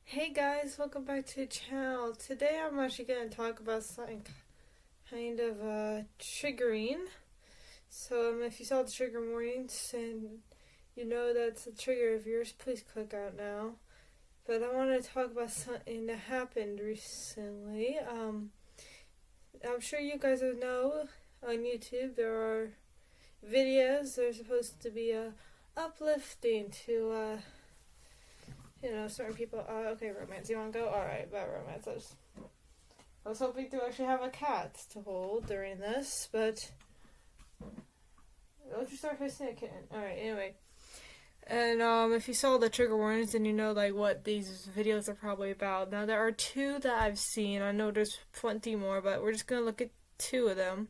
Hey guys, welcome back to the channel. Today I'm actually going to talk about something kind of triggering. So if you saw the trigger warnings and you know that's a trigger of yours, please click out now. But I want to talk about something that happened recently. I'm sure you guys know on YouTube there are videos that are supposed to be uplifting to certain people. Okay, romance. You want to go? Alright, about romance. I was hoping to actually have a cat to hold during this, but don't you start hissing a kitten. Alright, anyway. And if you saw the trigger warnings, then you know like what these videos are probably about. Now there are two that I've seen. I know there's plenty more, but we're just gonna look at two of them.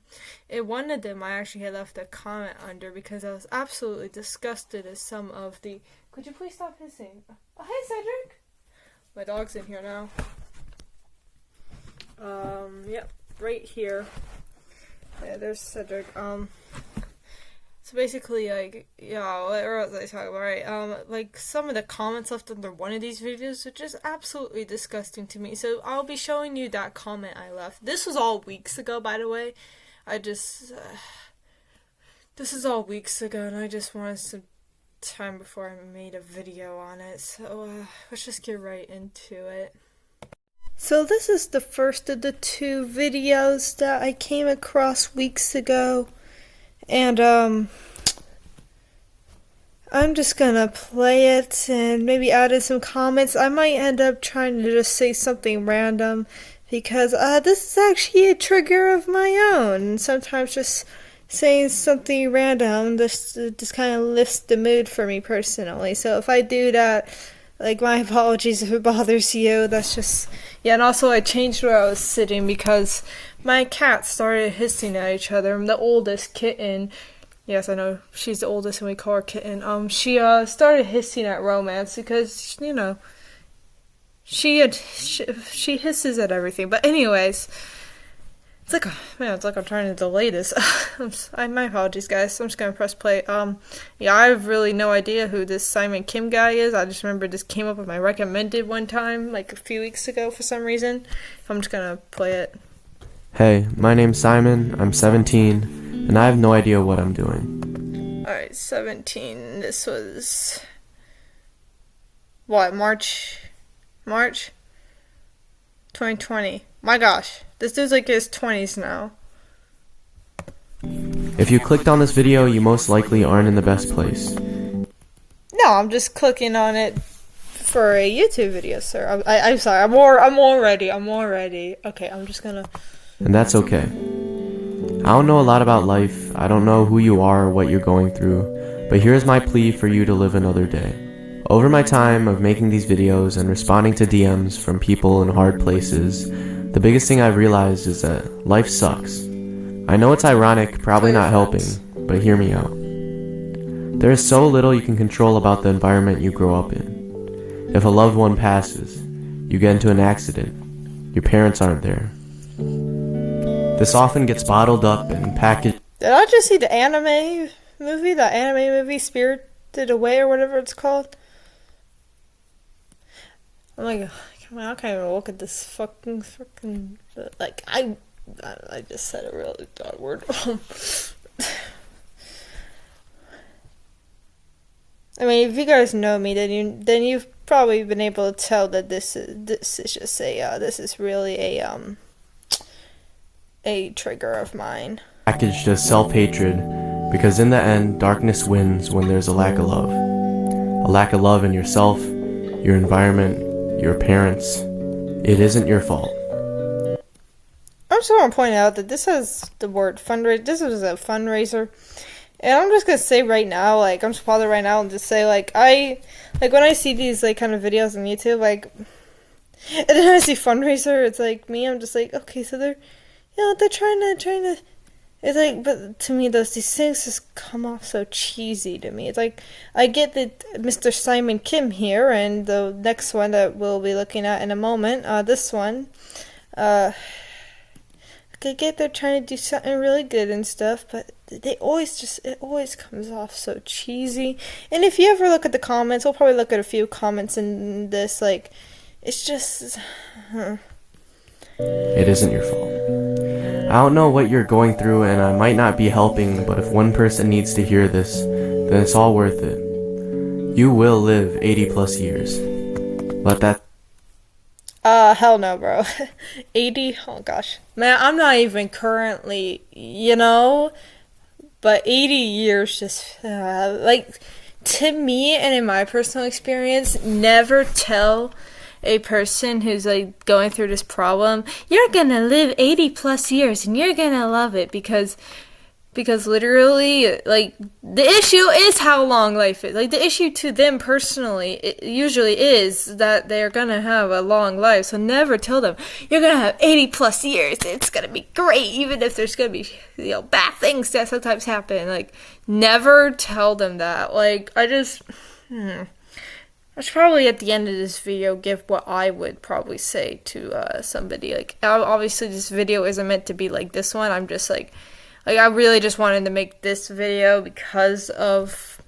And one of them I actually had left a comment under because I was absolutely disgusted at some of the. Could you please stop hissing? Oh, hey Cedric. My dog's in here now. Yep, right here. Yeah, there's Cedric. So basically, like, yeah, what was I talking about? Right, like, some of the comments left under one of these videos are just absolutely disgusting to me. So I'll be showing you that comment I left. This was all weeks ago, by the way. This is all weeks ago, and I just wanted some time before I made a video on it. So, let's just get right into it. So this is the first of the two videos that I came across weeks ago. And, I'm just gonna play it and maybe add in some comments. I might end up trying to just say something random because, this is actually a trigger of my own. And sometimes just saying something random just kind of lifts the mood for me personally. So if I do that, like, my apologies if it bothers you. That's just, yeah, and also I changed where I was sitting because my cats started hissing at each other. I'm the oldest kitten. Yes, I know she's the oldest and we call her Kitten. She started hissing at Romance because, you know, she hisses at everything. But anyways, it's like I'm trying to delay this. My apologies, guys. I'm just gonna press play. Yeah, I have really no idea who this Simon Kim guy is. I just remember this came up with my recommended one time, like a few weeks ago for some reason. I'm just gonna play it. Hey, my name's Simon, I'm 17, and I have no idea what I'm doing. Alright, 17. This was... what, March 2020. My gosh, this dude's like in his 20s now. If you clicked on this video, you most likely aren't in the best place. No, I'm just clicking on it for a YouTube video, sir. I'm sorry, I'm all ready. Okay, I'm just gonna... And that's okay. I don't know a lot about life, I don't know who you are or what you're going through, but here's my plea for you to live another day. Over my time of making these videos and responding to DMs from people in hard places, the biggest thing I've realized is that life sucks. I know it's ironic, probably not helping, but hear me out. There is so little you can control about the environment you grow up in. If a loved one passes, you get into an accident, your parents aren't there. This often gets bottled up and packaged. Did I just see the anime movie, Spirited Away or whatever it's called? I'm like, I can't even look at this fucking, like, I just said a really bad word. I mean, if you guys know me, then you've probably been able to tell that this is just this is really a trigger of mine. Packaged as self-hatred, because in the end, darkness wins when there's a lack of love. A lack of love in yourself, your environment, your parents. It isn't your fault. I'm just want to point out that this has the word fundraiser. This is a fundraiser. And I'm just going to say right now, like, I'm just bothered right now and just say, like, when I see these, like, kind of videos on YouTube, like, and then I see fundraiser, it's like, me, I'm just like, okay, so they're trying to, it's like, but to me, these things just come off so cheesy to me. It's like, I get that Mr. Simon Kim here, and the next one that we'll be looking at in a moment, this one, I get they're trying to do something really good and stuff, but it always comes off so cheesy. And if you ever look at the comments, we'll probably look at a few comments in this, like, It's just... It isn't your fault. I don't know what you're going through, and I might not be helping, but if one person needs to hear this, then it's all worth it. You will live 80 plus years. Let that... Hell no, bro. 80? Oh, gosh. Man, I'm not even currently, but 80 years just, like, to me and in my personal experience, never tell a person who's, like, going through this problem, you're gonna live 80 plus years and you're gonna love it, because literally, like, the issue is how long life is. Like, the issue to them personally, it usually is that they're gonna have a long life. So never tell them, you're gonna have 80 plus years, it's gonna be great, even if there's gonna be, bad things that sometimes happen. Like, never tell them that. Like, I should probably, at the end of this video, give what I would probably say to somebody. Like, obviously this video isn't meant to be like this one. I'm just like, I really just wanted to make this video because of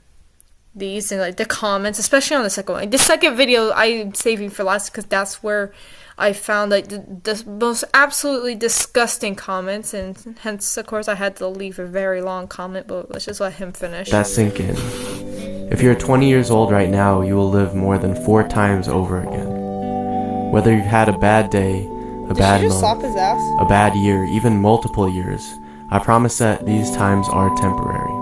these and, like, the comments, especially on the second one. The second video I'm saving for last because that's where I found, like, the most absolutely disgusting comments, and hence, of course, I had to leave a very long comment, but let's just let him finish. That sink in. If you're 20 years old right now, you will live more than 4 times over again. Whether you've had a bad day, a bad month, a bad year, even multiple years, I promise that these times are temporary.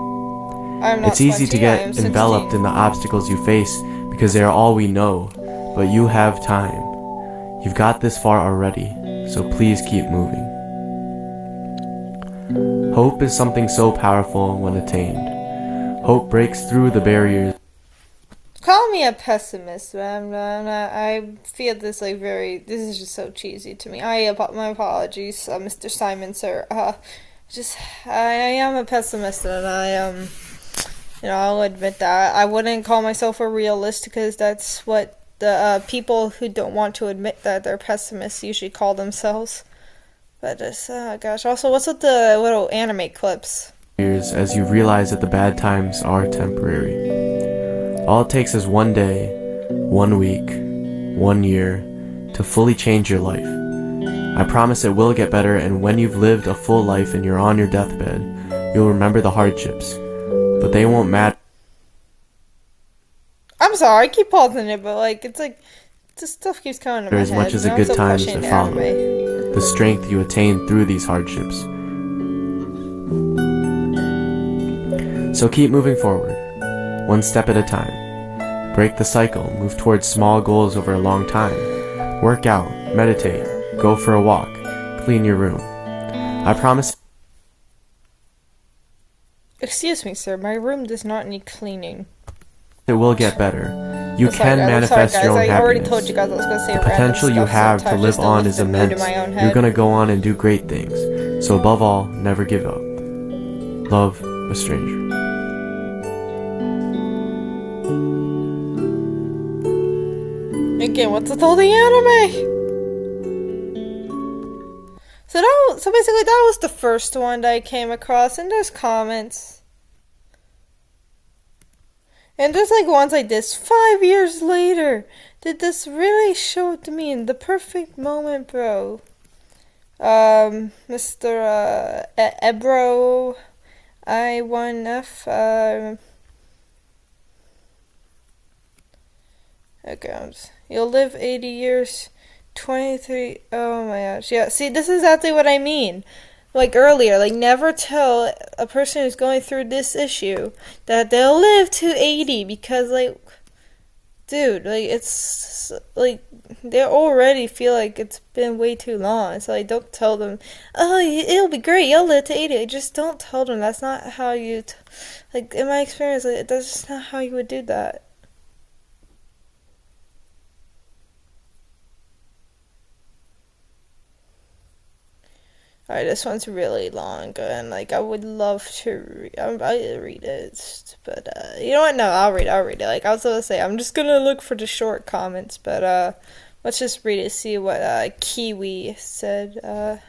It's easy to get enveloped in the obstacles you face because they are all we know, but you have time. You've got this far already, so please keep moving. Hope is something so powerful when attained. Hope breaks through the barriers. Call me a pessimist, man. I feel this, like, this is just so cheesy to me. My apologies, Mr. Simon, sir. I am a pessimist, and I'll admit that. I wouldn't call myself a realist because that's what the people who don't want to admit that they're pessimists usually call themselves. But just, gosh. Also, what's with the little anime clips? As you realize that the bad times are temporary. All it takes is one day, 1 week, 1 year to fully change your life. I promise it will get better, and when you've lived a full life and you're on your deathbed, you'll remember the hardships, but they won't matter. I'm sorry, I keep pausing it, but, like, it's like, this stuff keeps coming to my head. As much as the good times that follow, the strength you attain through these hardships. So keep moving forward, one step at a time. Break the cycle, move towards small goals over a long time. Work out, meditate, go for a walk, clean your room. I promise... Excuse me, sir, my room does not need cleaning. It will get better. You can manifest your own happiness. The potential you have to live on is immense. You're gonna go on and do great things. So above all, never give up. Love, a stranger. Again, what's with all the anime? So basically that was the first one that I came across, and there's comments. And there's, like, ones like this. 5 years later, did this really show to me in the perfect moment, bro? Mr. Ebro I1F, okay, you'll live 80 years, 23, oh my gosh, yeah, see, this is exactly what I mean. Like earlier, like, never tell a person who's going through this issue that they'll live to 80, because, like, dude, like, it's, like, they already feel like it's been way too long. So, like, don't tell them, oh, it'll be great, you'll live to 80. Like, just don't tell them. That's not how you, like, in my experience, like, that's just not how you would do that. Alright, this one's really long, and, like, I would love to read it, but, you know what, no, I'll read it, like, I was gonna say, I'm just gonna look for the short comments, but, let's just read it, see what, Kiwi said,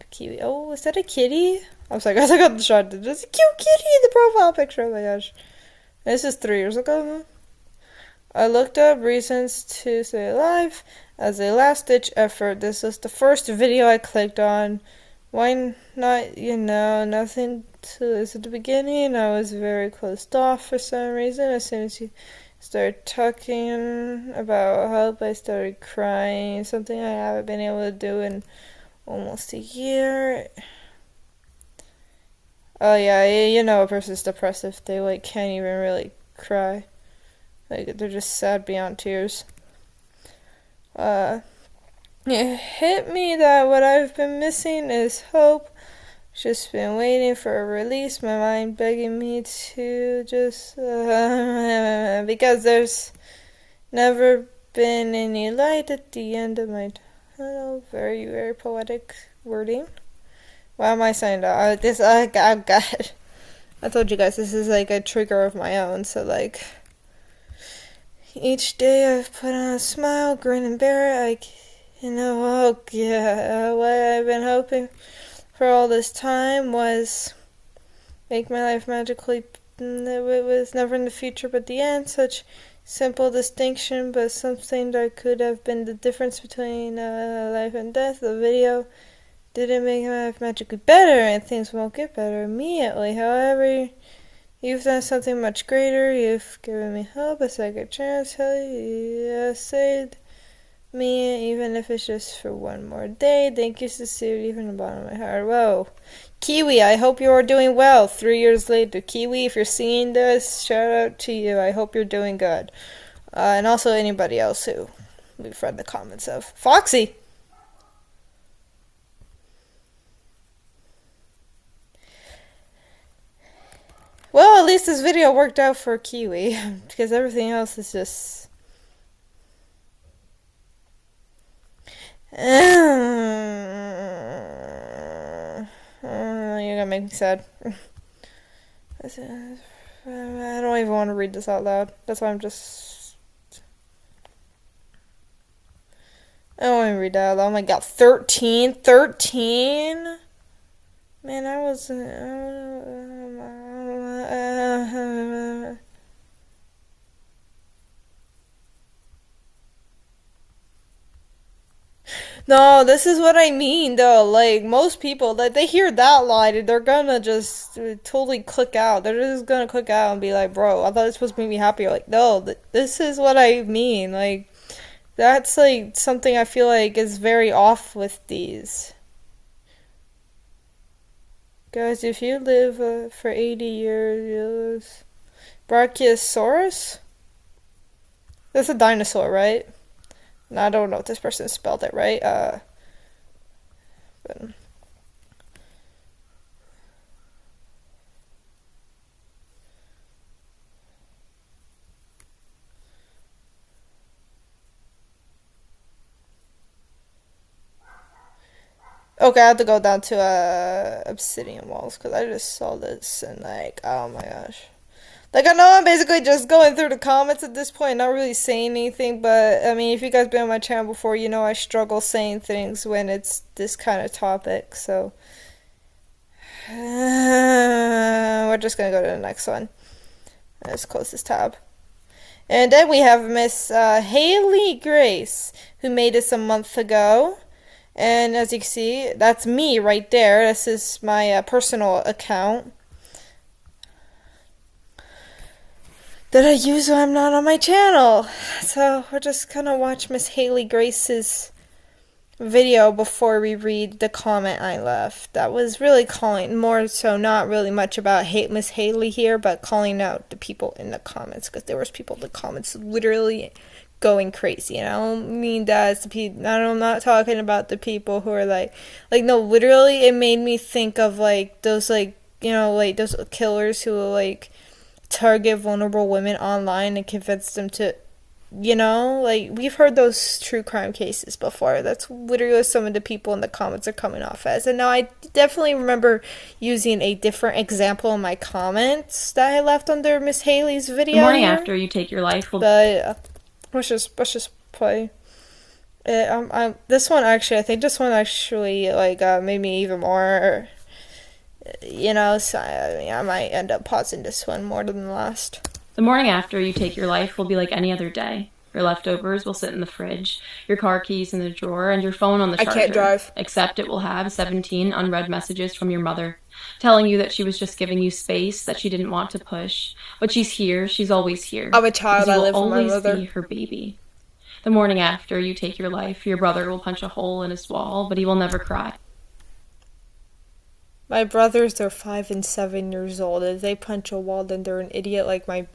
Kiwi, oh, is that a kitty? I'm sorry, guys, I got distracted, there's a cute kitty in the profile picture, oh my gosh, this is 3 years ago, I looked up reasons to stay alive as a last-ditch effort. This was the first video I clicked on. Why not, nothing to listen at the beginning. I was very closed off for some reason. As soon as you started talking about help, I started crying. Something I haven't been able to do in almost a year. Oh yeah, a person's depressed if they can't even really cry. They're just sad beyond tears. It hit me that what I've been missing is hope. Just been waiting for a release. My mind begging me to just because there's never been any light at the end of my tunnel. Very, very poetic wording. Why am I saying that? Oh God. I told you guys this is a trigger of my own. So each day I've put on a smile, grin and bear it. Oh yeah, what I've been hoping for all this time was make my life magically. It was never in the future but the end. Such simple distinction, but something that could have been the difference between life and death. The video didn't make my life magically better, and things won't get better immediately. However, you've done something much greater. You've given me hope, a second chance. Hell, you saved me, even if it's just for one more day. Thank you sincerely from the bottom of my heart. Whoa. Kiwi, I hope you are doing well 3 years later. Kiwi, if you're seeing this, shout out to you. I hope you're doing good. And also anybody else who we've read the comments of. Foxy! Well, at least this video worked out for Kiwi, because everything else is just... You're gonna make me sad. I don't even want to read this out loud. That's why I don't want to read that out loud. Oh my god, 13? 13? Man, I was... No, this is what I mean, though. Most people, they hear that line, and they're gonna just totally click out. They're just gonna click out and be like, bro, I thought it was supposed to make me happy. No, this is what I mean. That's, something I feel is very off with these. Guys, if you live for 80 years, Brachiosaurus? That's a dinosaur, right? No, I don't know if this person spelled it right. But... Okay, I have to go down to Obsidian Walls because I just saw this and oh my gosh. I know I'm basically just going through the comments at this point, not really saying anything, but, I mean, if you guys been on my channel before, you know I struggle saying things when it's this kind of topic, so... we're just gonna go to the next one. Let's close this tab. And then we have Miss Haley Grace, who made this a month ago. And as you can see, that's me right there. This is my personal account that I use when I'm not on my channel. So we're just gonna watch Miss Haley Grace's video before we read the comment I left. That was really calling, more so not really much about Miss Haley here, but calling out the people in the comments, because there was people in the comments literally going crazy. And I don't mean that as the people, I'm not talking about the people who are no, literally it made me think of those those killers who target vulnerable women online and convince them to, we've heard those true crime cases before. That's literally what some of the people in the comments are coming off as. And now I definitely remember using a different example in my comments that I left under Miss Haley's video. The morning after you take your life will... But let's just play. This one actually, I think this one actually made me even more, so I might end up pausing this one more than the last. The morning after you take your life will be like any other day. Your leftovers will sit in the fridge, your car keys in the drawer, and your phone on the charger. I can't drive. Except it will have 17 unread messages from your mother, telling you that she was just giving you space that she didn't want to push. But she's here, she's always here. I'm a child, I live with my mother. You will always be her baby. The morning after you take your life, your brother will punch a hole in his wall, but he will never cry. My brothers are 5 and 7 years old. If they punch a wall, then they're an idiot like my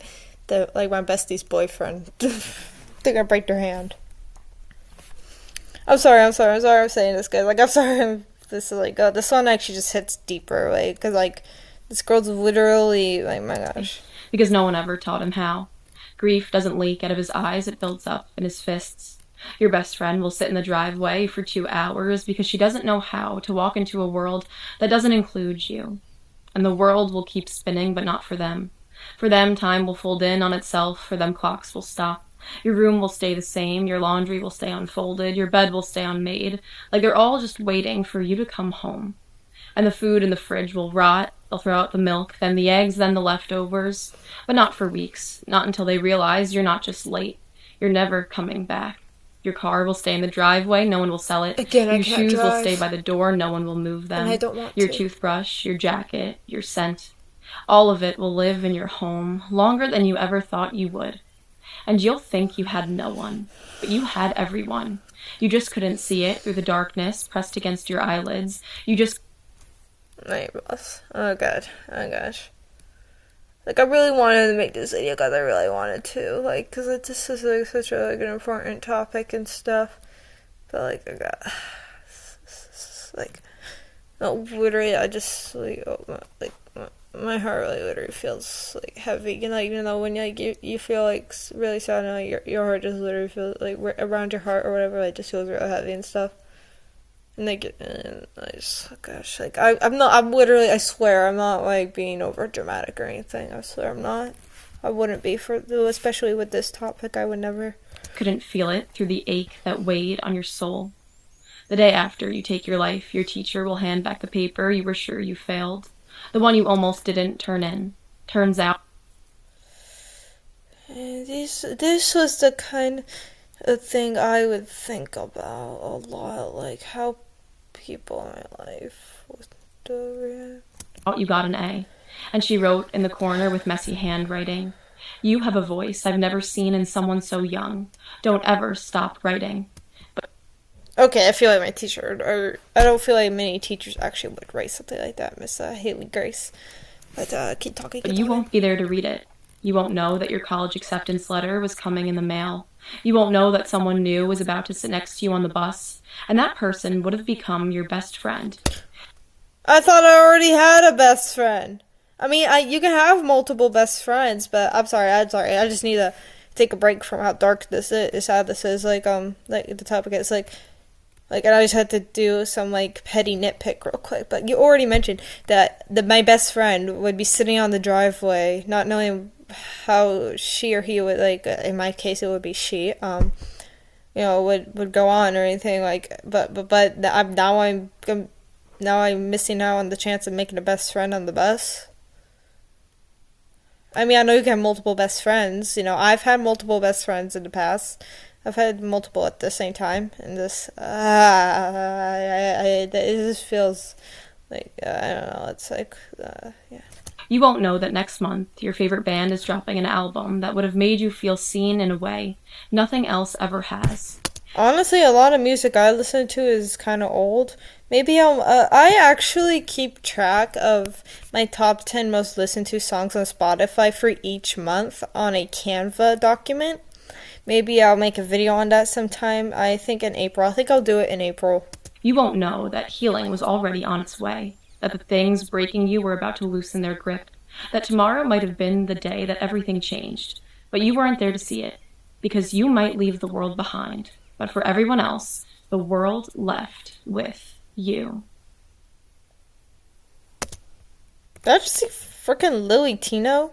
bestie's boyfriend. They're gonna break their hand. I'm sorry I'm saying this, guys. Like, I'm sorry. This is like, this one actually just hits deeper, like, because, like, this girl's literally, like, my gosh. Because no one ever taught him how. Grief doesn't leak out of his eyes, it builds up in his fists. Your best friend will sit in the driveway for 2 hours because she doesn't know how to walk into a world that doesn't include you. And the world will keep spinning, but not for them. For them, time will fold in on itself. For them, clocks will stop. Your room will stay the same, your laundry will stay unfolded, your bed will stay unmade, like they're all just waiting for you to come home. And the food in the fridge will rot, they'll throw out the milk, then the eggs, then the leftovers. But not for weeks, not until they realize you're not just late, you're never coming back. Your car will stay in the driveway, no one will sell it. Again, I your can't shoes drive. will stay by the door, no one will move them. And I don't want your to. toothbrush, your jacket, your scent. All of it will live in your home longer than you ever thought you would. And you'll think you had no one, but you had everyone. You just couldn't see it through the darkness pressed against your eyelids. You just... My boss. Oh god. Oh gosh. Like, I really wanted to make this video, guys. I really wanted to. Like, because this is, like, such a, like, an important topic and stuff. But, like, I got... Like... No, literally, I just, like, my heart really literally feels, like, heavy. You know, even though when, like, you feel, like, really sad, and, like, your heart just literally feels, like, around your heart or whatever, like, just feels real heavy and stuff. And, like, and I just, oh gosh, like, I'm literally, I swear, I'm not, like, being over dramatic or anything. I swear I'm not. I wouldn't be especially with this topic, I would never. Couldn't feel it through the ache that weighed on your soul. The day after you take your life, your teacher will hand back the paper you were sure you failed. The one you almost didn't turn in. Turns out... This was the kind of thing I would think about a lot. Like, how people in my life would react. You got an A. And she wrote in the corner with messy handwriting, "You have a voice I've never seen in someone so young. Don't ever stop writing." Okay, I feel like my teacher, or I don't feel like many teachers actually would write something like that, Miss Haley Grace. But keep talking. But you won't be there to read it. You won't know that your college acceptance letter was coming in the mail. You won't know that someone new was about to sit next to you on the bus, and that person would have become your best friend. I thought I already had a best friend. I mean, you can have multiple best friends, but I'm sorry. I just need to take a break from how dark this is, how this is. Like the topic is like, and I just had to do some, like, petty nitpick real quick. But you already mentioned that my best friend would be sitting on the driveway, not knowing how she or he would, like, in my case, it would be she, you know, would go on or anything, like, but now I'm missing out on the chance of making a best friend on the bus. I mean, I know you can have multiple best friends. You know, I've had multiple best friends in the past. I've had multiple at the same time, and this, it just feels like, I don't know, it's like, yeah. You won't know that next month your favorite band is dropping an album that would have made you feel seen in a way nothing else ever has. Honestly, a lot of music I listen to is kind of old. Maybe I actually keep track of my top 10 most listened to songs on Spotify for each month on a Canva document. Maybe I'll make a video on that sometime. I think in April. I think I'll do it in April. You won't know that healing was already on its way, that the things breaking you were about to loosen their grip, that tomorrow might have been the day that everything changed, but you weren't there to see it, because you might leave the world behind, but for everyone else, the world left with you. Did I just see frickin' Lily Tino?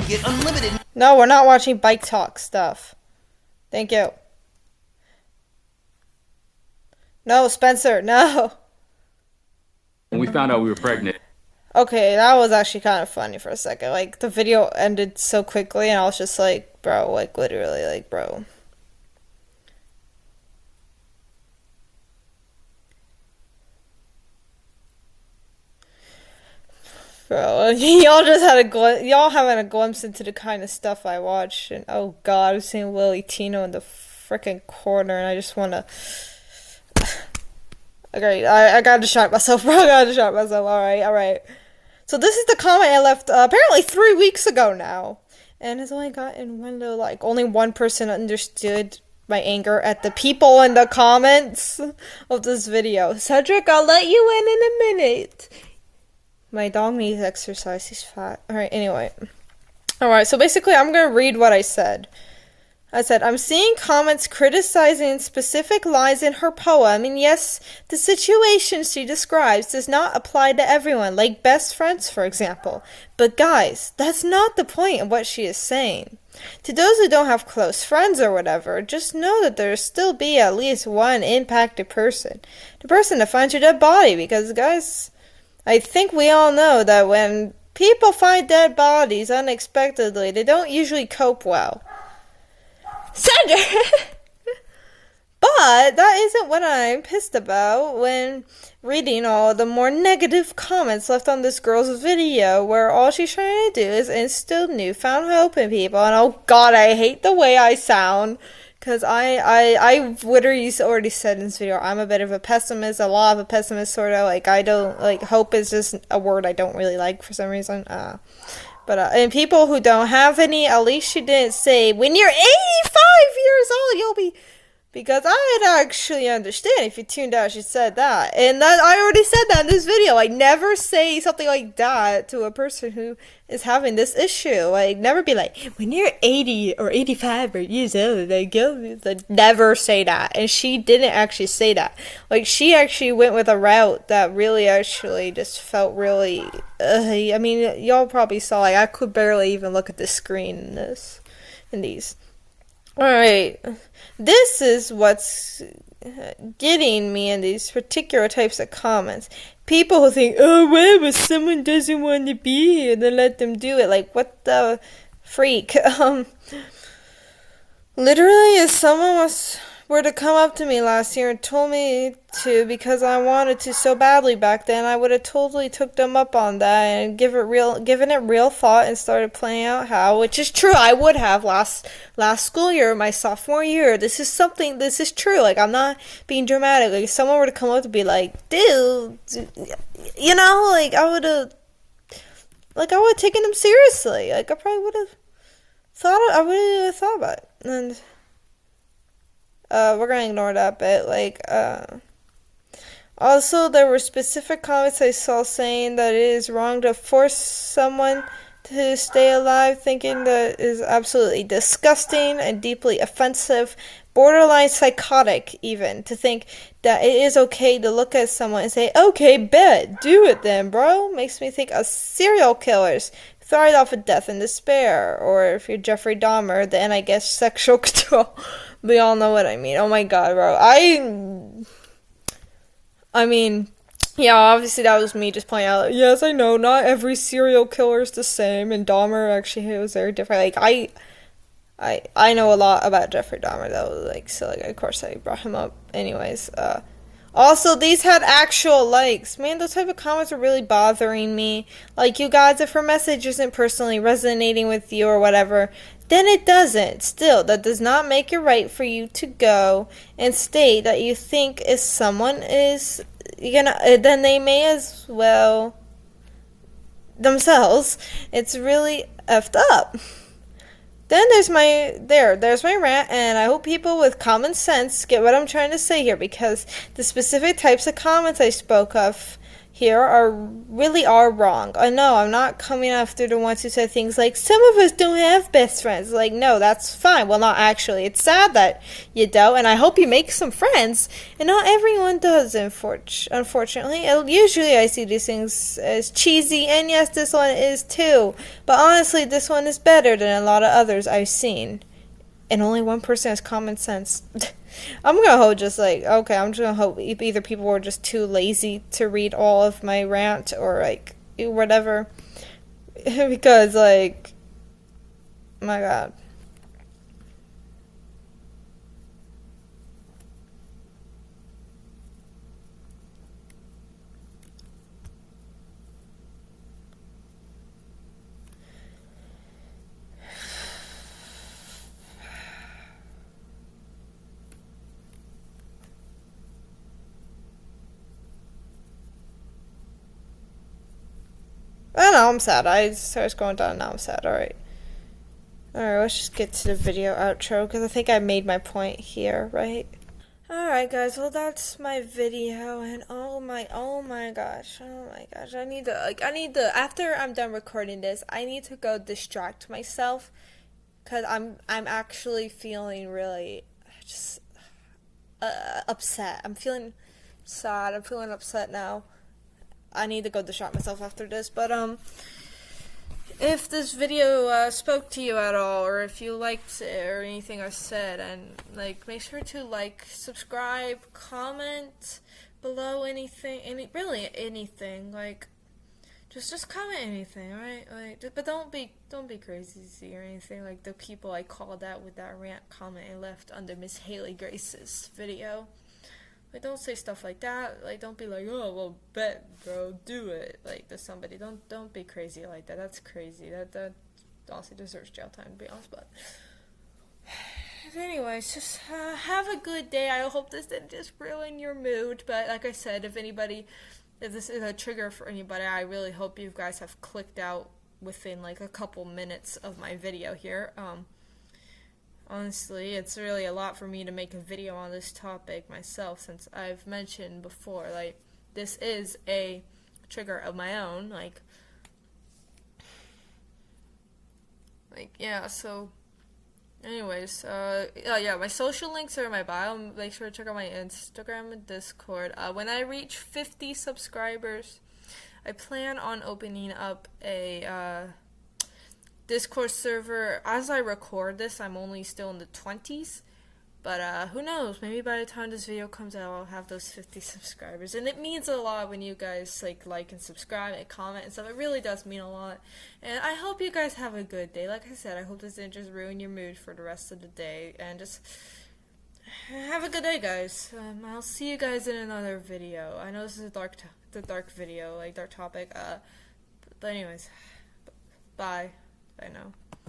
Get unlimited. No, we're not watching Bike Talk stuff. Thank you. No, Spencer, no. we found out we were pregnant. Okay, that was actually kind of funny for a second. Like, the video ended so quickly, and I was just like, bro, like, literally, like, bro. Bro, y'all just had y'all having a glimpse into the kind of stuff I watch, and oh god, I'm seeing Lily Tino in the freaking corner, and I just wanna. Okay, I gotta distract myself, bro. I gotta distract myself. Alright. So this is the comment I left apparently 3 weeks ago now, and it's only gotten like only one person understood my anger at the people in the comments of this video. Cedric, I'll let you in a minute. My dog needs exercise. He's fat. Alright, anyway. Alright, so basically I'm going to read what I said. I said, I'm seeing comments criticizing specific lines in her poem, and yes, the situation she describes does not apply to everyone, like best friends, for example. But guys, that's not the point of what she is saying. To those who don't have close friends or whatever, just know that there'll still be at least one impacted person. The person that finds your dead body, because guys, I think we all know that when people find dead bodies unexpectedly, they don't usually cope well. Sandra! But that isn't what I'm pissed about when reading all the more negative comments left on this girl's video, where all she's trying to do is instill newfound hope in people. And oh god, I hate the way I sound, because I literally already said in this video, I'm a bit of a pessimist, a lot of a pessimist, sort of. Like, I don't, like, hope is just a word I don't really like for some reason. And people who don't have any, at least she didn't say, when you're 85 years old, you'll be... Because I'd actually understand if you tuned out she said that. And that I already said that in this video. I never say something like that to a person who is having this issue. Like, never be like, when you're 80 or 85 or years old, like, never say that. And she didn't actually say that. Like, she actually went with a route that really actually just felt really... I mean, y'all probably saw, like, I could barely even look at the screen in these. Alright, this is what's getting me in these particular types of comments. People who think, oh, well, if someone doesn't want to be here, then let them do it. Like, what the freak? Literally, if someone were to come up to me last year and told me to because I wanted to so badly back then, I would have totally took them up on that and given it real thought and started planning out how, which is true. I would have last school year, my sophomore year. This is true. Like, I'm not being dramatic. Like, if someone were to come up to be like, dude, you know, like, I would have taken them seriously. Like, I probably would have thought about it. And we're gonna ignore that bit. Like, also, there were specific comments I saw saying that it is wrong to force someone to stay alive, thinking that is absolutely disgusting and deeply offensive, borderline psychotic even, to think that it is okay to look at someone and say, okay, bet, do it then, bro. Makes me think of serial killers thrive off of death and despair, or if you're Jeffrey Dahmer, then I guess sexual control. We all know what I mean. Oh my god, bro. I mean, yeah, obviously that was me just pointing out, yes, I know, not every serial killer is the same, and Dahmer actually was very different. Like, I know a lot about Jeffrey Dahmer, though, like, so, like, of course I brought him up. Anyways, also, these had actual likes. Man, those type of comments are really bothering me. Like, you guys, if her message isn't personally resonating with you or whatever, then it doesn't. Still, that does not make it right for you to go and state that you think if someone is, then they may as well themselves. It's really effed up. Then there's my rant, and I hope people with common sense get what I'm trying to say here, because the specific types of comments I spoke of here really are wrong. I know I'm not coming after the ones who said things like, some of us don't have best friends. Like, no, that's fine. Well, not actually. It's sad that you don't, and I hope you make some friends, and not everyone does, unfortunately. Usually I see these things as cheesy, and yes, this one is too, but honestly, this one is better than a lot of others I've seen. and only one person has common sense. I'm gonna hope just like, okay, I'm just gonna hope either people were just too lazy to read all of my rant or like whatever. Because like, my God. I know, I'm sad. I started going down, now I'm sad. Alright. Alright, let's just get to the video outro, because I think I made my point here, right? Alright guys, well that's my video, and oh my gosh, I need to, after I'm done recording this, I need to go distract myself, because I'm actually feeling really, just, upset. I'm feeling sad, I'm feeling upset now. I need to go distract myself after this, but if this video spoke to you at all, or if you liked it or anything I said, and like, make sure to like, subscribe, comment below anything, really anything, like, just comment anything, alright? Like, but don't be crazy or anything like the people I called out with that rant comment I left under Miss Haley Grace's video. Like, don't say stuff like that. Like, don't be like, oh, well, bet, bro, do it. Like, to somebody. Don't be crazy like that. That's crazy. That honestly deserves jail time, to be honest. But anyways, just have a good day. I hope this didn't just ruin your mood. But like I said, if this is a trigger for anybody, I really hope you guys have clicked out within like a couple minutes of my video here. Honestly, it's really a lot for me to make a video on this topic myself, since I've mentioned before, like, this is a trigger of my own, like, yeah, so, anyways, yeah, my social links are in my bio. Make sure to check out my Instagram and Discord. When I reach 50 subscribers, I plan on opening up a, Discord server. As I record this, I'm only still in the 20s, but who knows, maybe by the time this video comes out, I'll have those 50 subscribers, and it means a lot when you guys like and subscribe and comment and stuff. It really does mean a lot, and I hope you guys have a good day. Like I said, I hope this didn't just ruin your mood for the rest of the day, and just have a good day, guys. I'll see you guys in another video. I know this is a dark video, like dark topic, but anyways, bye. I know.